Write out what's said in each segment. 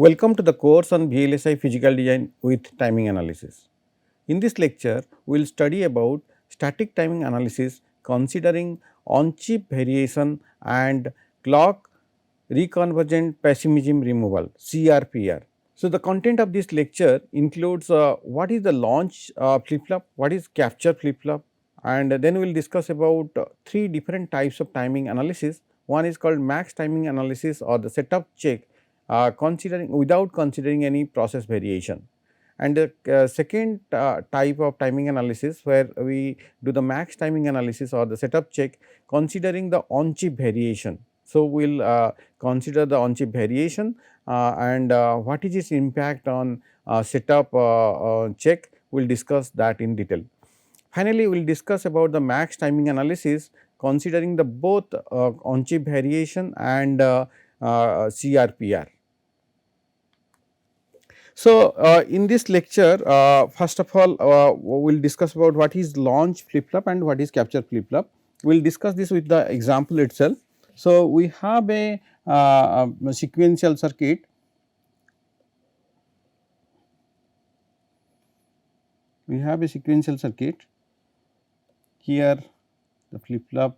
Welcome to the course on VLSI Physical Design with Timing Analysis. In this lecture, we will study about static timing analysis considering on-chip variation and clock reconvergent pessimism removal CRPR. So, the content of this lecture includes what is the launch flip-flop, what is capture flip-flop, and then we will discuss about three different types of timing analysis. One is called max timing analysis or the setup check considering without considering any process variation. And the second type of timing analysis where we do the max timing analysis or the setup check considering the on chip variation. So, we will consider the on chip variation and what is its impact on setup check, we will discuss that in detail. Finally, we will discuss about the max timing analysis considering the both on chip variation and CRPR. So, in this lecture first of all we will discuss about what is launch flip flop and what is capture flip flop. We will discuss this with the example itself. So, we have a sequential circuit. We have a sequential circuit. Here the flip flop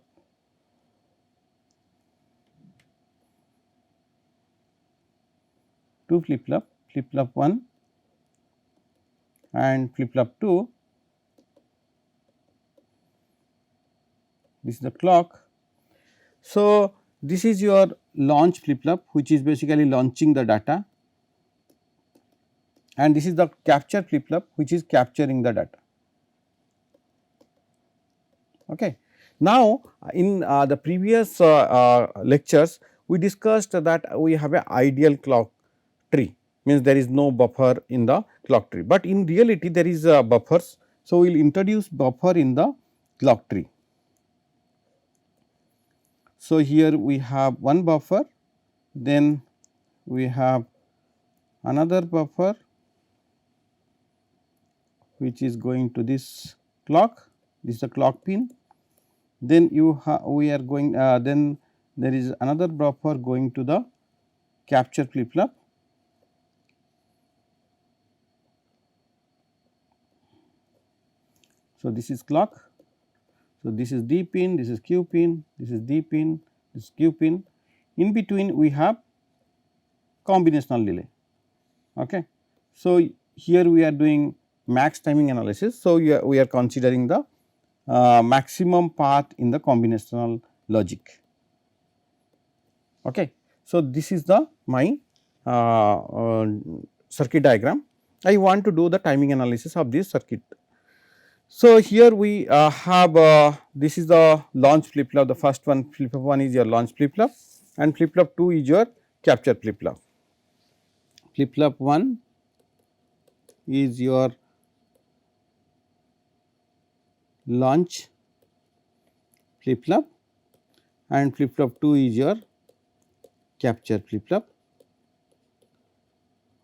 two flip flop 1 and flip flop 2. This is the clock. So, this is your launch flip flop which is basically launching the data, and this is the capture flip flop which is capturing the data. Okay. Now, in the previous lectures we discussed that we have a ideal clock tree, means there is no buffer in the clock tree, but in reality there is buffers. So, we will introduce buffer in the clock tree. So, here we have one buffer, then we have another buffer which is going to this clock, this is the clock pin. Then we are going then there is another buffer going to the capture flip flop. So, this is clock. So, this is D pin, this is Q pin, this is D pin, this is Q pin. In between we have combinational delay. Okay. So, here we are doing max timing analysis. So, we are considering the maximum path in the combinational logic. Okay. So, this is the my circuit diagram. I want to do the timing analysis of this circuit. So, here we have this is the launch flip flop, the first one flip flop 1 is your launch flip flop and flip flop 2 is your capture flip flop. Flip flop 1 is your launch flip flop and flip flop 2 is your capture flip flop.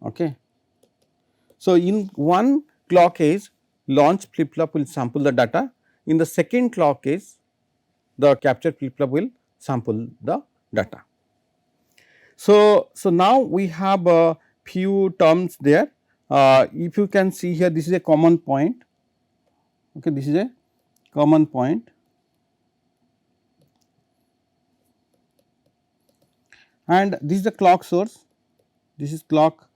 Okay. So, in one clock edge launch flip flop will sample the data, in the second clock edge the capture flip flop will sample the data. So, now we have a few terms there. If you can see here, this is a common point. Okay, this is a common point, and this is the clock source. This is clock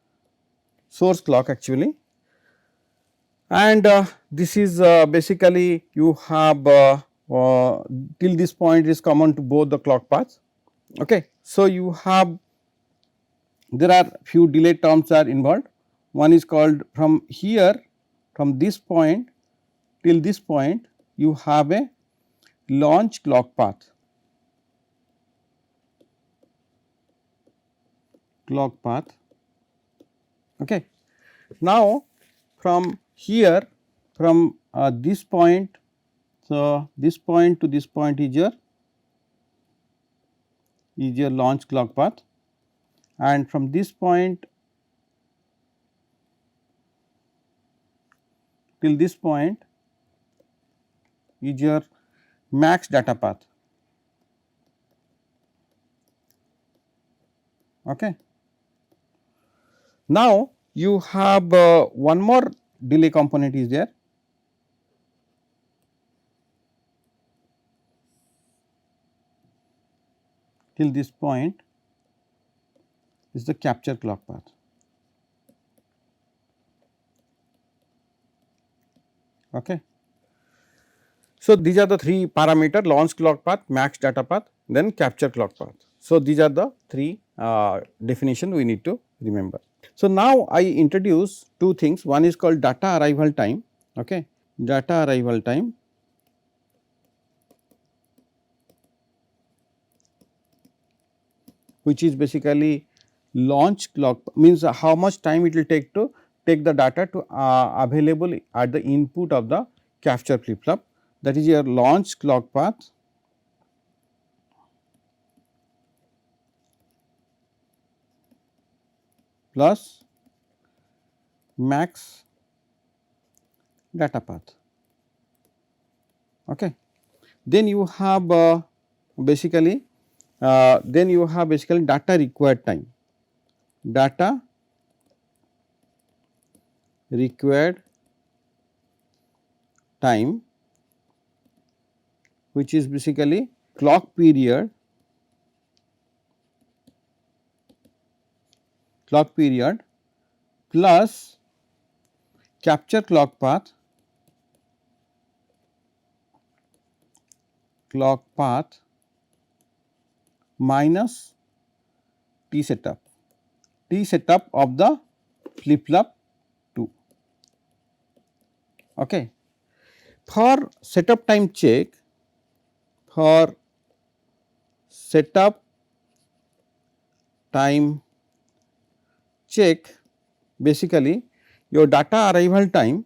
source clock actually, and this is basically you have till this point is common to both the clock paths. Okay. So, you have there are few delay terms are involved. One is called from here, from this point till this point you have a launch clock path, Okay. Now, from here from this point, so this point to this point is your launch clock path, and from this point till this point is your max data path. Okay. Now, you have one more delay component is there. Till this point is the capture clock path. Okay. So, these are the three parameter: launch clock path, max data path, then capture clock path. So, these are the three definition we need to remember. So, now I introduce two things, one is called data arrival time, okay. Data arrival time, which is basically launch clock, means how much time it will take to take the data to available at the input of the capture flip flop, that is your launch clock path plus max data path. Okay. Then you have basically data required time, data required time, which is basically clock period plus capture clock path minus T setup of the flip flop 2. Okay. For setup time check, basically your data arrival time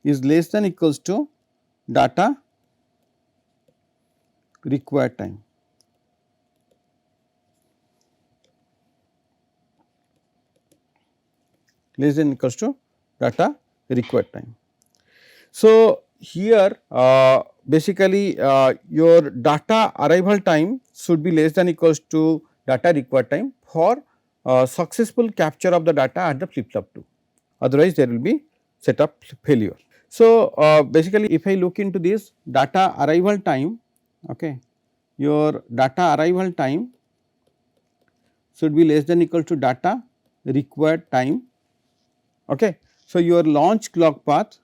is less than equals to data required time. Less than equals to data required time. So, here basically your data arrival time should be less than equals to data required time for successful capture of the data at the flip flop 2, otherwise there will be setup failure. So, basically if I look into this data arrival time, okay, your data arrival time should be less than equal to data required time. Okay. So, your launch clock path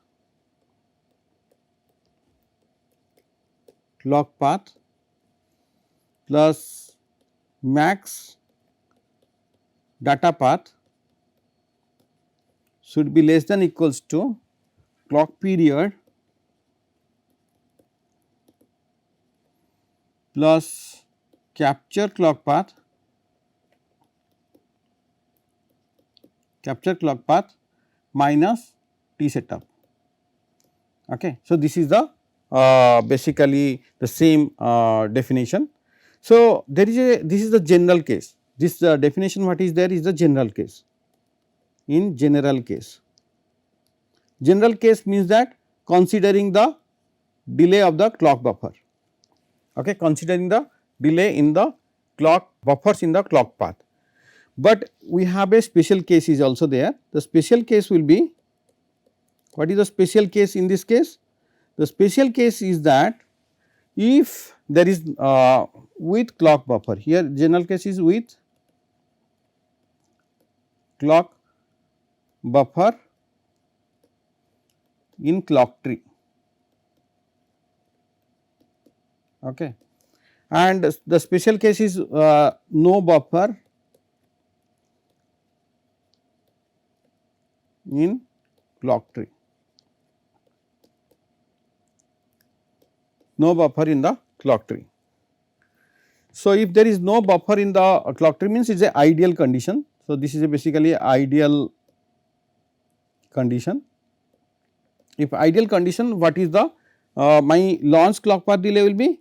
plus max data path should be less than equals to clock period plus capture clock path minus T setup. Okay. So, this is the basically the same definition. So, there is this is the general case, this definition what is there is the general case. In general case means that considering the delay of the clock buffer, okay, considering the delay in the clock buffers in the clock path. But we have a special case is also there. The special case will be, what is the special case in this case? The special case is that if there is with clock buffer, here general case is with clock buffer in clock tree, okay, and the special case is no buffer in clock tree, no buffer in the clock tree. So, if there is no buffer in the clock tree means it is a ideal condition. So, this is a basically ideal condition. If ideal condition, what is the my launch clock path delay will be,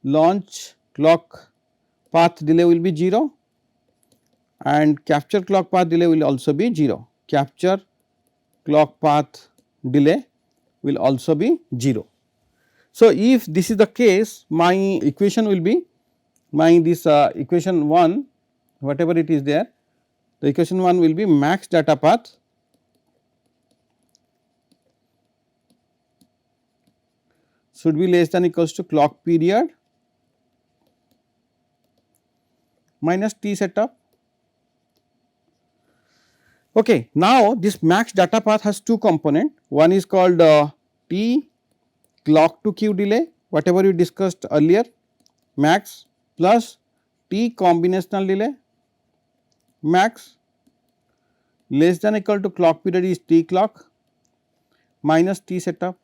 launch clock path delay will be 0 and capture clock path delay will also be 0. Capture clock path delay will also be 0. So, if this is the case, my equation will be this equation 1, whatever it is there, the equation 1 will be max data path should be less than equals to clock period minus t setup. Okay. Now, this max data path has two component, one is called t clock to queue delay, whatever we discussed earlier, max, plus t combinational delay max less than equal to clock period is t clock minus t setup.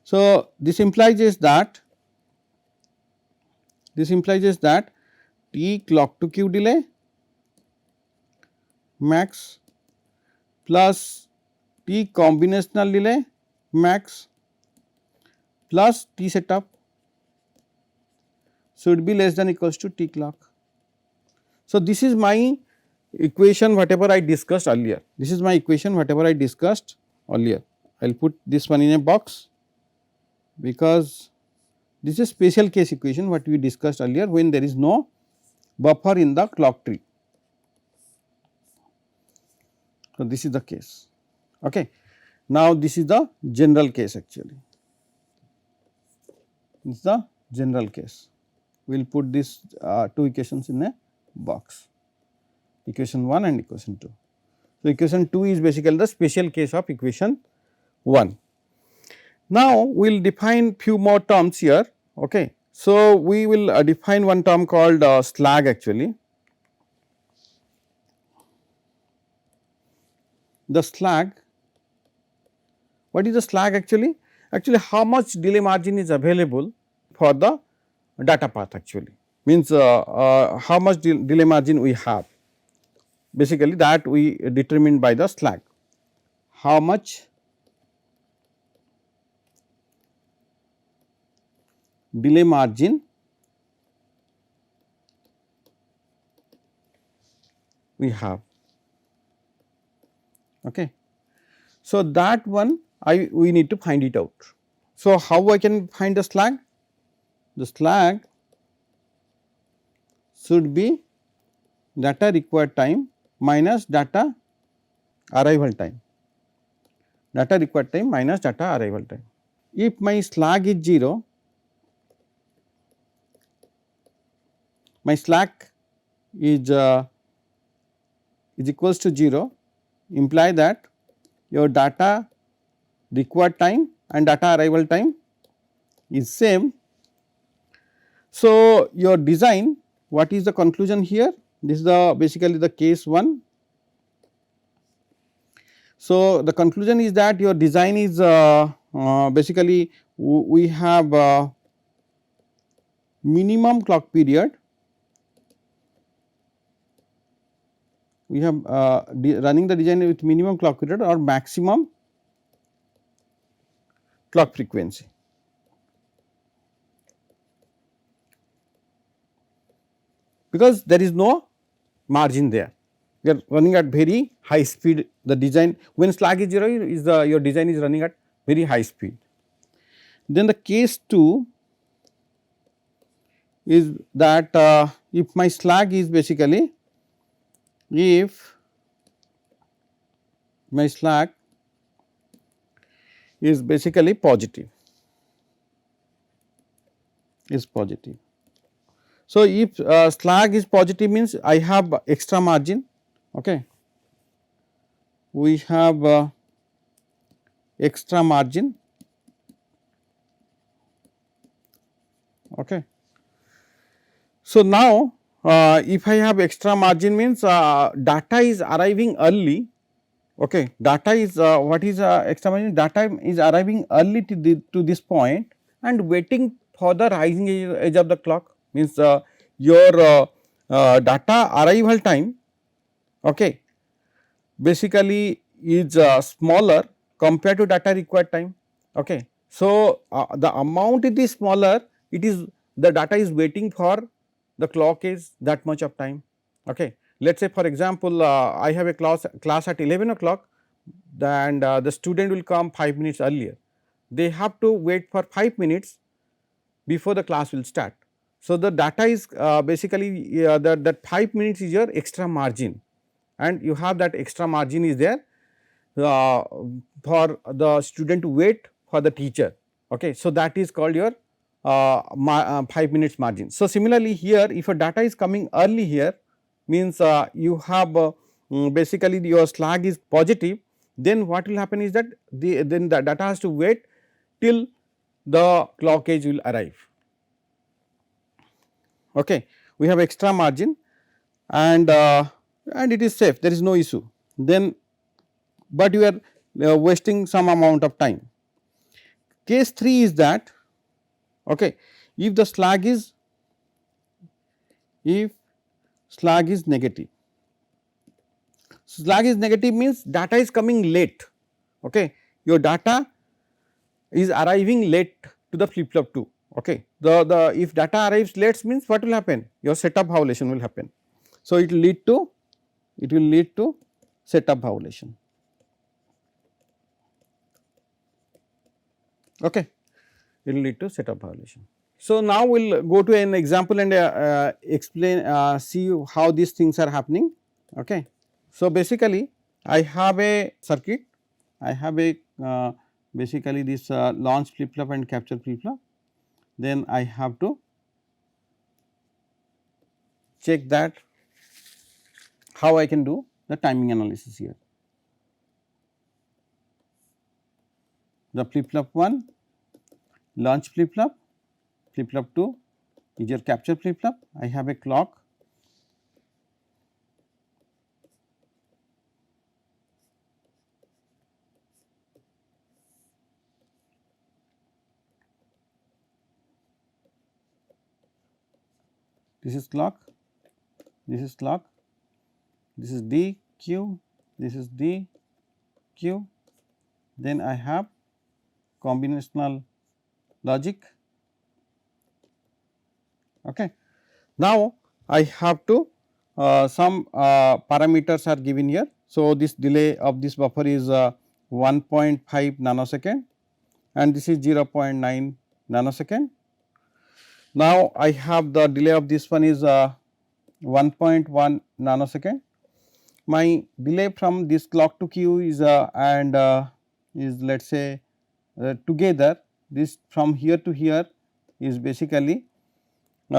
So, this implies is that t clock to queue delay max plus t combinational delay max plus t setup should be less than equals to t clock. So, this is my equation whatever I discussed earlier. This is my equation whatever I discussed earlier. I will put this one in a box, because this is special case equation what we discussed earlier when there is no buffer in the clock tree. So, this is the case. Okay. Now, this is the general case actually, this is the general case. We will put these two equations in a box, equation 1 and equation 2. So, equation 2 is basically the special case of equation 1. Now, we will define few more terms here. Okay. So, we will define one term called slag actually. The slag, what is the slag actually? Actually, how much delay margin is available for the data path actually, means how much delay margin we have, basically that we determine by the slag, how much delay margin we have. Okay. So, that one we need to find it out. So, how I can find the slag? The slag should be data required time minus data arrival time, data required time minus data arrival time. If my slag is 0, my slag is equals to 0, imply that your data required time and data arrival time is same. So, your design, what is the conclusion here? This is the basically the case 1. So, the conclusion is that your design is basically we have minimum clock period, we have running the design with minimum clock period or maximum clock frequency. Because there is no margin there, we are running at very high speed, the design when slag is 0 is your design is running at very high speed. Then the case 2 is that if my slag is basically, if my slag is basically positive, is positive. So, if slag is positive means I have extra margin, okay. We have extra margin, okay. So, now if I have extra margin means data is arriving early, okay. Data is what is extra margin? Data is arriving early to this point and waiting for the rising edge of the clock, means your data arrival time, okay, basically is smaller compared to data required time, okay. So, the amount it is smaller, it is the data is waiting for the clock is that much of time, okay. Let us say for example, I have a class at 11 o'clock, and the student will come 5 minutes earlier, they have to wait for 5 minutes before the class will start. So, the data is basically that 5 minutes is your extra margin, and you have that extra margin is there uh, for the student to wait for the teacher. Okay. So, that is called your 5 minutes margin. So, similarly here if a data is coming early here means you have basically your slug is positive, then what will happen is that then the data has to wait till the clock edge will arrive. Okay. We have extra margin and it is safe, there is no issue, then but you are wasting some amount of time. Case 3 is that okay, if the slug is negative, slug is negative means data is coming late. Okay. Your data is arriving late to the flip flop 2. Okay. The if data arrives late means what will happen? Your setup violation will happen. So, it will lead to setup violation. Okay. It will lead to setup violation. So, now we will go to an example and explain see how these things are happening. Okay. So, basically I have a circuit, I have a basically this launch flip flop and capture flip flop, then I have to check that how I can do the timing analysis here. The flip flop 1 launch flip flop 2 is your capture flip flop. I have a clock, this is clock, this is clock, this is D Q, this is D Q, then I have combinational logic. Okay. Now, I have to some parameters are given here. So, this delay of this buffer is 1.5 nanosecond and this is 0.9 nanosecond. Now, I have the delay of this one is 1.1 nanosecond. My delay from this clock to Q is is let us say together this from here to here is basically 6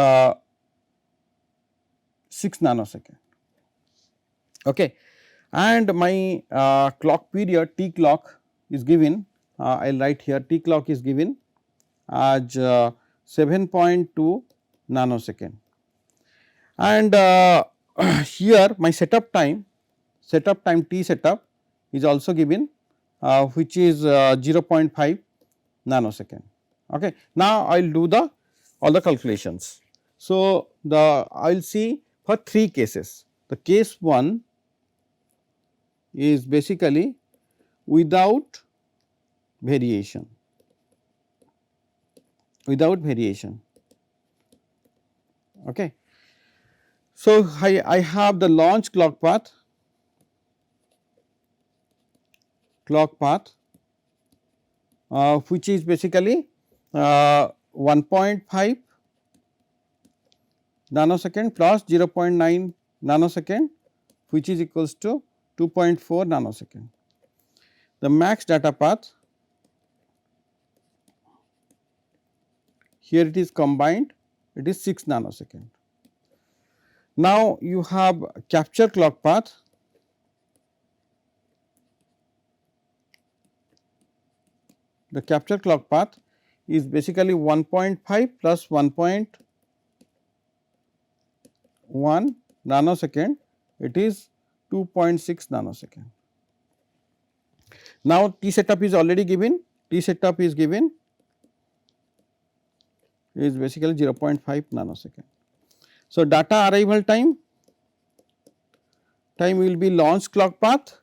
nanosecond. Okay. And my clock period T clock is given, I will write here T clock is given as 7.2 nanosecond. And here my setup time T setup is also given which is 0.5 nanosecond. Okay. Now, I will do the all the calculations. So, I will see for 3 cases. The case 1 is basically without variation, Okay. So, I have the launch clock path which is basically 1.5 nanosecond plus 0.9 nanosecond which is equals to 2.4 nanosecond. The max data path here it is combined, it is 6 nanosecond. Now, you have capture clock path, the capture clock path is basically 1.5 plus 1.1 nanosecond, it is 2.6 nanosecond. Now, T setup is already given, T setup is given is basically 0.5 nanosecond. So, data arrival time will be launch clock path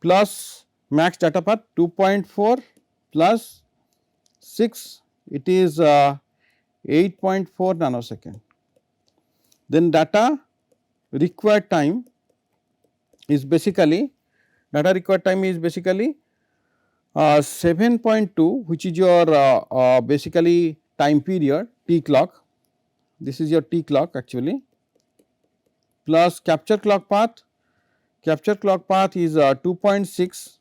plus max data path 2.4 plus 6, it is 8.4 nanosecond. Then data required time is basically Data required time is basically 7.2, which is your basically time period T clock. This is your T clock actually, plus capture clock path. Capture clock path is 2.6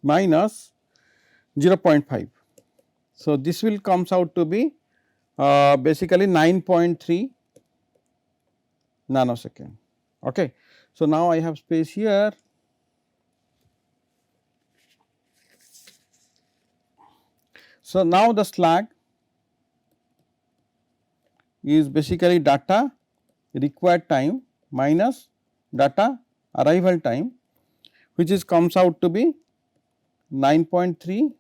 minus 0.5. So, this will comes out to be basically 9.3 nanosecond. Okay. So, now I have space here. So, now the slag is basically data required time minus data arrival time, which is comes out to be 9.3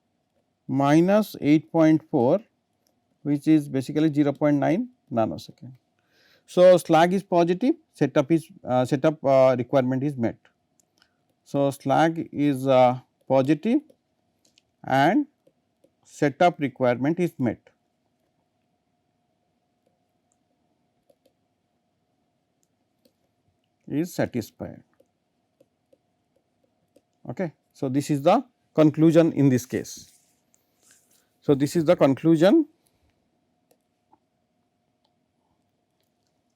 minus 8.4, which is basically 0.9 nanosecond. So, slag is positive, setup is requirement is met. So, slag is positive and setup requirement is met. Is satisfied. Okay. So, this is the conclusion in this case. So, this is the conclusion.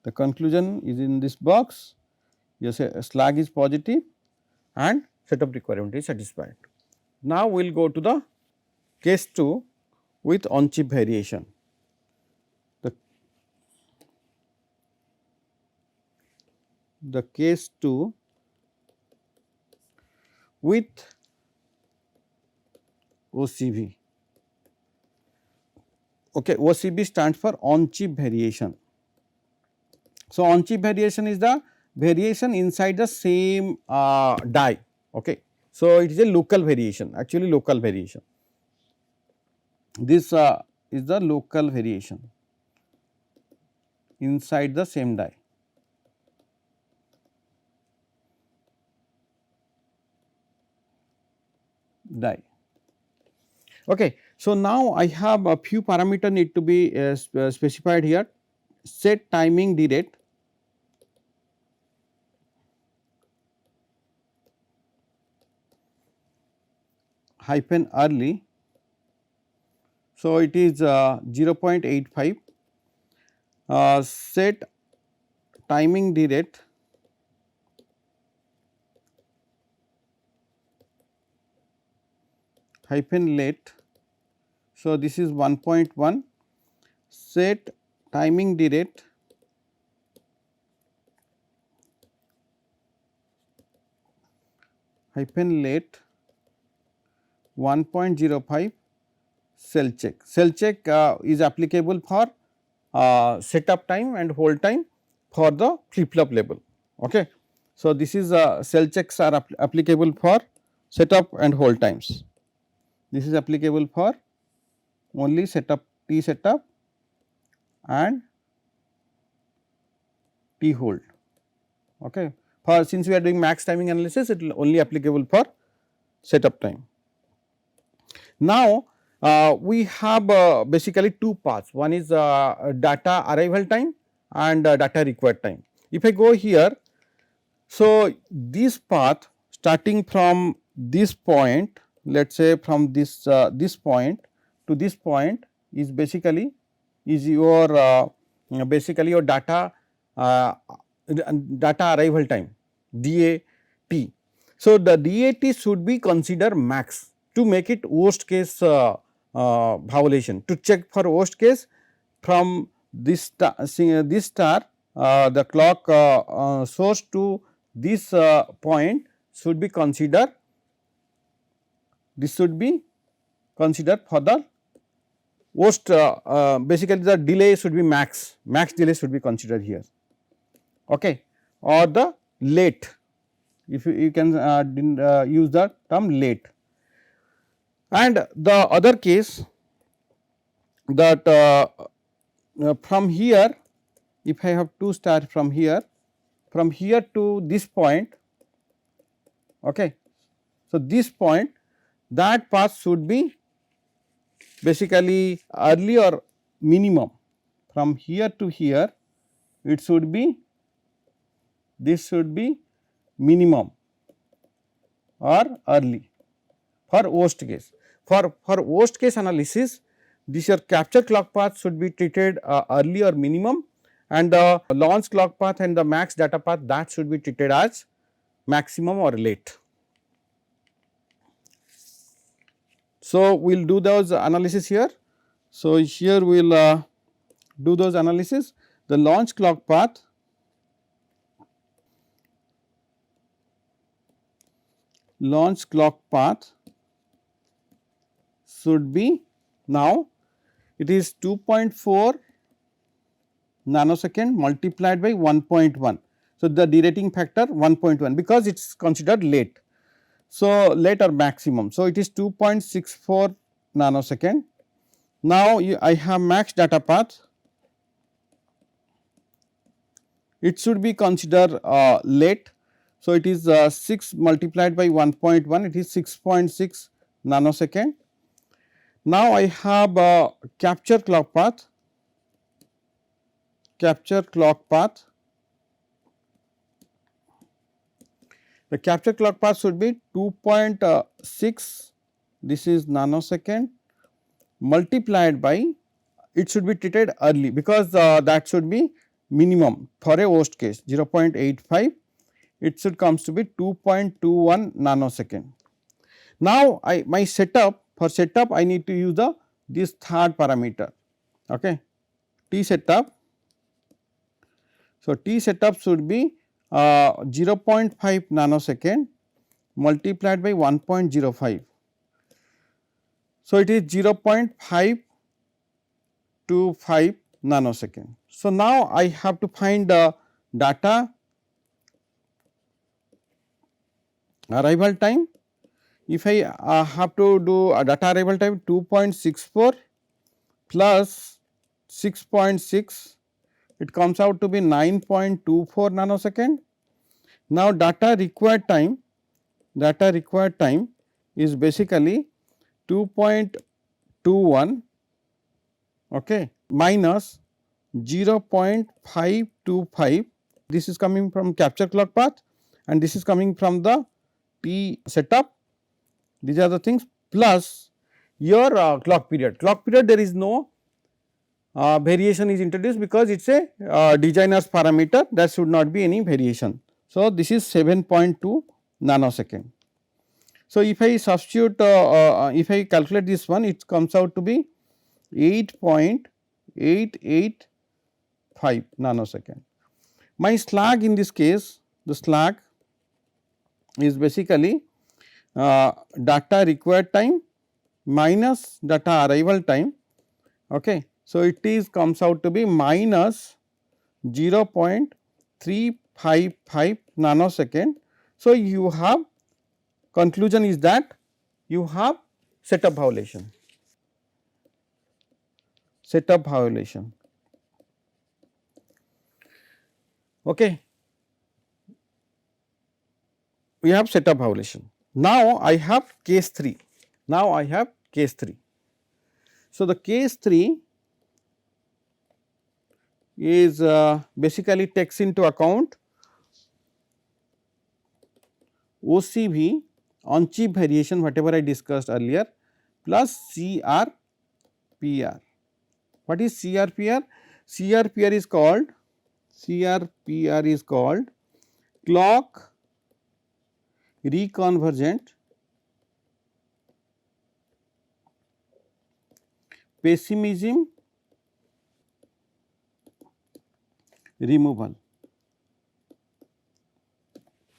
The conclusion is in this box. Yes, slag is positive and setup requirement is satisfied. Now, we will go to the case 2 with on chip variation. The case 2 with OCV. Okay, OCV stands for on chip variation. So, on chip variation is the variation inside the same die. Okay. So, it is a local variation, actually local variation. This is the local variation inside the same die. Okay. So, now I have a few parameter need to be specified here. Set timing direct, hyphen early. So, it is 0.85, set timing direct hyphen late. So, this is 1.1, set timing direct hyphen late 1.05 cell check. Cell check is applicable for setup time and hold time for the flip flop level. Okay. So, this is cell checks are applicable for setup and hold times. This is applicable for only setup T setup and T hold. Okay. For since we are doing max timing analysis, it will only applicable for setup time. Now, we have basically two paths. One is data arrival time and data required time. If I go here, so this path starting from this point, let us say from this this point to this point is basically is your basically your data data arrival time DAT. So, the DAT should be considered max to make it worst case violation. To check for worst case, from this star the clock source to this point should be considered, this should be considered for the worst basically the delay should be max delay should be considered here, okay, or the late, if you can use the term late. And the other case that from here, if I have two stars from here to this point, okay. So, this point, that path should be basically early or minimum. From here to here, it should be, this should be minimum, or early for worst case. For worst case analysis, this your capture clock path should be treated early or minimum, and the launch clock path and the max data path, that should be treated as maximum or late. So, we will do those analysis here. So, here we will do those analysis. The launch clock path should be, now it is 2.4 nanosecond multiplied by 1.1. So, the derating factor 1.1, because it is considered late. So, late or maximum. So, it is 2.64 nanosecond. Now, I have max data path, it should be considered late. So, it is 6 multiplied by 1.1, it is 6.6 nanosecond. Now, I have capture clock path, the capture clock path should be 2.6, this is nanosecond, multiplied by, it should be treated early, because that should be minimum for a worst case 0.85, it should comes to be 2.21 nanosecond. Now, my setup, for setup I need to use this third parameter, okay, T setup. So, T setup should be 0.5 nanosecond multiplied by 1.05. So, it is 0.525 nanosecond. So, now I have to find the data arrival time. If I have to do a data arrival time, 2.64 plus 6.6, it comes out to be 9.24 nanosecond. Now, data required time is basically 2.21, okay, minus 0.525, this is coming from capture clock path and this is coming from the T setup, these are the things, plus your clock period. Clock period, there is no variation is introduced, because it is a designer's parameter, that should not be any variation. So, this is 7.2 nanosecond. So, if I substitute, if I calculate this one, it comes out to be 8.885 nanosecond. My slag in this case, the slag is basically data required time minus data arrival time, okay. So, it is comes out to be minus 0.355 nanosecond. So, you have, conclusion is that you have setup violation. Okay. We have setup violation. Now, I have case 3. So, the case 3 is basically takes into account OCV, on chip variation, whatever I discussed earlier, plus CRPR. What is CRPR? CRPR is called clock reconvergent pessimism removal.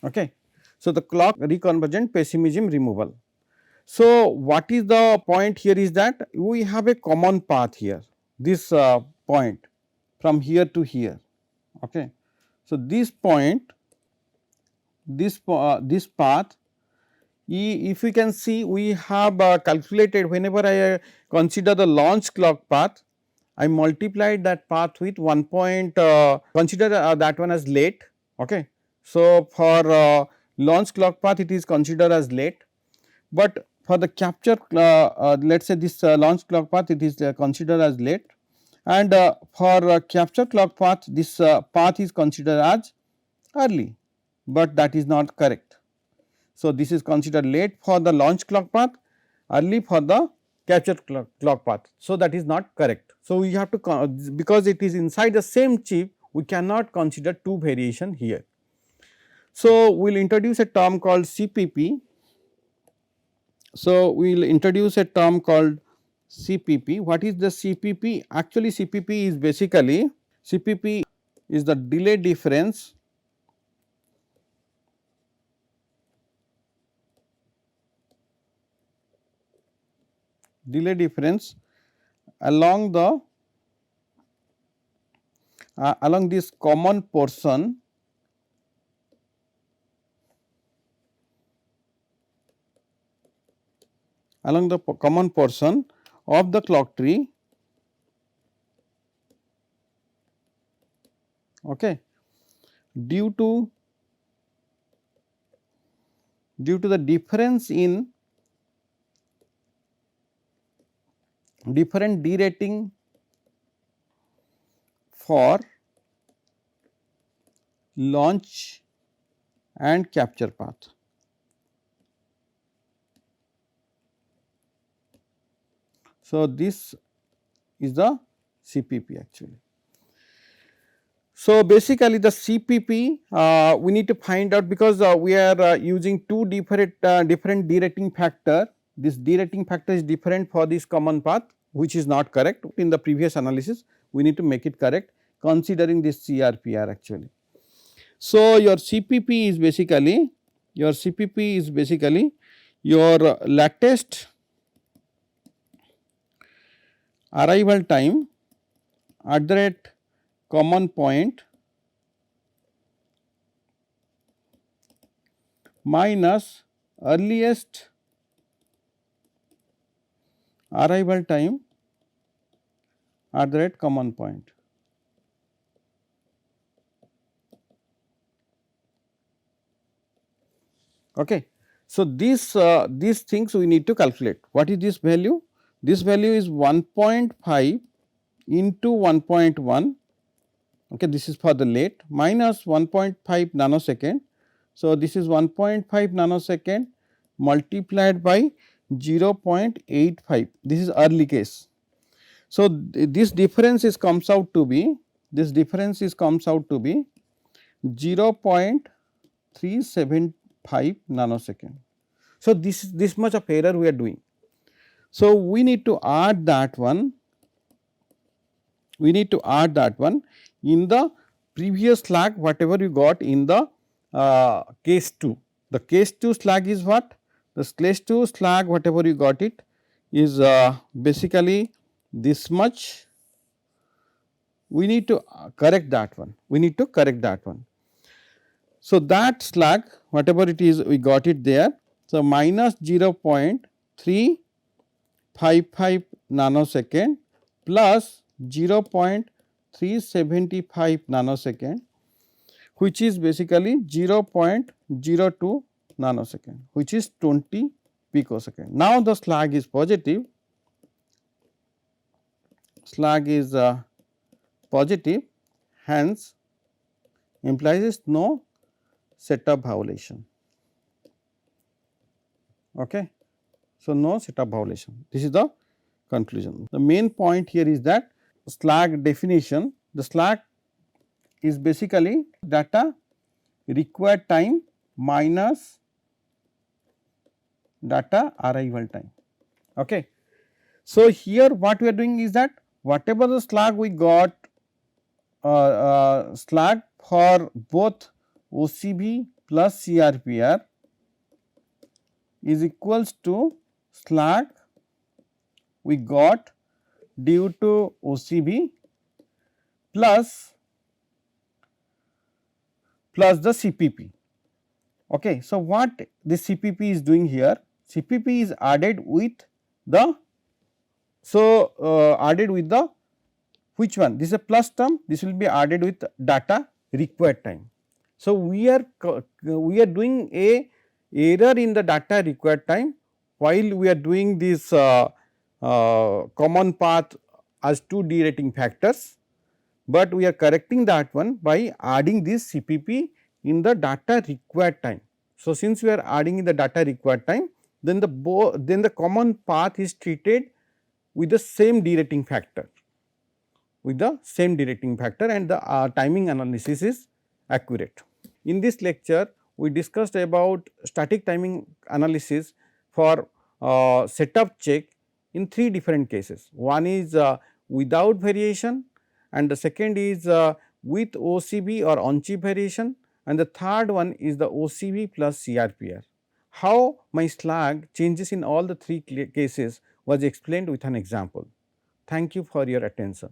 Okay. So, the clock reconvergent pessimism removal. So, what is the point here is that we have a common path here, this point from here to here. Okay. So, this point, this path, if we can see, we have calculated, whenever I consider the launch clock path, I multiplied that path with 1 point, consider that one as late. Okay. So, for launch clock path, it is considered as late, but for the capture, let us say this launch clock path, it is considered as late, and for capture clock path, this path is considered as early, but that is not correct. So, this is considered late for the launch clock path, early for the capture clock path. So, that is not correct. So, we have to because it is inside the same chip, we cannot consider two variation here. So, we will introduce a term called CPP. So, we will introduce a term called CPP. What is the CPP? Actually, CPP is basically CPP is the delay difference along the along this common portion of the clock tree, okay, due to the difference in different derating for launch and capture path. So, this is the CPP actually. So, basically the CPP we need to find out, because we are using two different derating factor. This derating factor is different for this common path, which is not correct in the previous analysis. We need to make it correct considering this CRPR actually. So, your CPP is basically your latest arrival time at the rate common point minus earliest arrival time at the rate common point. Okay. So, these things we need to calculate. What is this value? This value is 1.5 into 1.1, okay, this is for the late, minus 1.5 nanosecond. So, this is 1.5 nanosecond multiplied by 0.85, this is early case. So, this difference comes out to be 0.375 nanosecond. So, this much of error we are doing. So, we need to add that one. In the previous slag whatever you got in the case 2. The case 2 slag is what? The case 2 slag whatever you got it is basically this much. We need to correct that one. So, that slag whatever it is we got it there. So, minus 0.355 nanosecond plus 0.375 nanosecond, which is basically 0.02 nanosecond, which is 20 picosecond. Now, the slag is positive, hence implies no setup violation. Okay. So, no setup violation, this is the conclusion. The main point here is that slag definition, the slag is basically data required time minus data arrival time. Okay. So, here what we are doing is that whatever the slag we got slag for both OCV plus CRPR is equals to slag we got due to OCV plus the CPP. Okay. So, what this CPP is doing here? CPP is added with the, which one? This is a plus term, this will be added with data required time. So, we are doing a error in the data required time while we are doing this common path as two derating factors, but we are correcting that one by adding this CPP in the data required time. So, since we are adding in the data required time, then the common path is treated with the same derating factor, and the timing analysis is accurate. In this lecture, we discussed about static timing analysis for setup check in 3 different cases. One is without variation, and the second is with OCV or on chip variation, and the third one is the OCV plus CRPR. How my slag changes in all the 3 cases was explained with an example. Thank you for your attention.